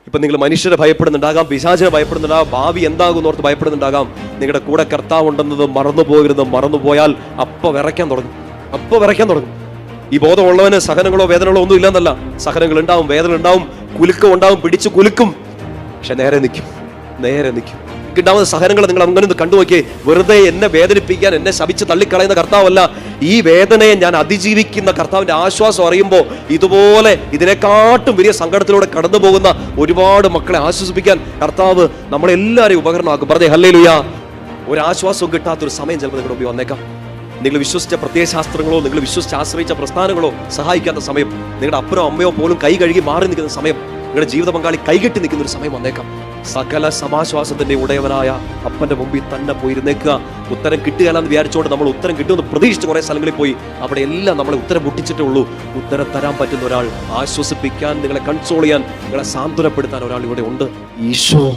ഇപ്പം നിങ്ങൾ മനുഷ്യരെ ഭയപ്പെടുന്നുണ്ടാകാം, പിശാചിനെ ഭയപ്പെടുന്നുണ്ടാകാം, ഭാവി എന്താകും ഓർത്ത് ഭയപ്പെടുന്നുണ്ടാകാം. നിങ്ങളുടെ കൂടെ കർത്താവ് ഉണ്ടെന്നത് മറന്നു പോകരുത്. മറന്നുപോയാൽ അപ്പോൾ വിറയ്ക്കാൻ തുടങ്ങും. ഈ ബോധമുള്ളവന് സഹനങ്ങളോ വേദനകളോ ഒന്നും ഇല്ലെന്നല്ല. സഹനങ്ങൾ ഉണ്ടാവും, വേദന ഉണ്ടാവും, കുലുക്കം ഉണ്ടാവും, പിടിച്ചു കുലുക്കും. പക്ഷെ നേരെ നിൽക്കും. ഉണ്ടാവുന്ന സഹനങ്ങൾ നിങ്ങൾ അങ്ങനെ ഒന്ന് കണ്ടുനോക്കിയേ. വെറുതെ എന്നെ വേദനിപ്പിക്കാൻ, എന്നെ ശപിച്ച് തള്ളിക്കളയുന്ന കർത്താവല്ല. ഈ വേദനയെ ഞാൻ അതിജീവിക്കുന്ന കർത്താവിന്റെ ആശ്വാസം അറിയുമ്പോൾ ഇതുപോലെ ഇതിനെക്കാട്ടും വലിയ സങ്കടത്തിലൂടെ കടന്നു പോകുന്ന ഒരുപാട് മക്കളെ ആശ്വസിപ്പിക്കാൻ കർത്താവ് നമ്മളെല്ലാവരെയും ഉപകരണമാക്കും. പറഞ്ഞേ ഹല്ലേലൂയ. ഒരാശ്വാസവും കിട്ടാത്തൊരു സമയം ചിലപ്പോൾ നിങ്ങളുടെ മുമ്പിൽ വന്നേക്കാം. നിങ്ങൾ വിശ്വസിച്ച പ്രത്യയശാസ്ത്രങ്ങളോ, നിങ്ങൾ വിശ്വസിച്ച് ആശ്രയിച്ച പ്രസ്ഥാനങ്ങളോ സഹായിക്കാത്ത സമയം, നിങ്ങളുടെ അപ്പനോ അമ്മയോ പോലും കൈ കഴുകി മാറി നിൽക്കുന്ന സമയം, നിങ്ങളുടെ ജീവിത പങ്കാളി കൈകെട്ടി നിൽക്കുന്ന ഒരു സമയം വന്നേക്കാം. സകല സമാശ്വാസത്തിന്റെ ഉടയവനായ അപ്പന്റെ മുമ്പിൽ തന്നെ പോയിരുന്നേക്കുക. ഉത്തരം കിട്ടുകയെന്ന് വിചാരിച്ചുകൊണ്ട് നമ്മൾ ഉത്തരം കിട്ടുമെന്ന് പ്രതീക്ഷിച്ച് കുറെ സ്ഥലങ്ങളിൽ പോയി അവിടെ എല്ലാം നമ്മളെ ഉത്തരം മുട്ടിച്ചിട്ടേ ഉള്ളൂ. ഉത്തരം തരാൻ പറ്റുന്ന ഒരാൾ, ആശ്വസിപ്പിക്കാൻ, നിങ്ങളെ കൺസോൾ ചെയ്യാൻ, നിങ്ങളെ സാന്ത്വനപ്പെടുത്താൻ ഒരാൾ ഇവിടെ ഉണ്ട്. ഈശോ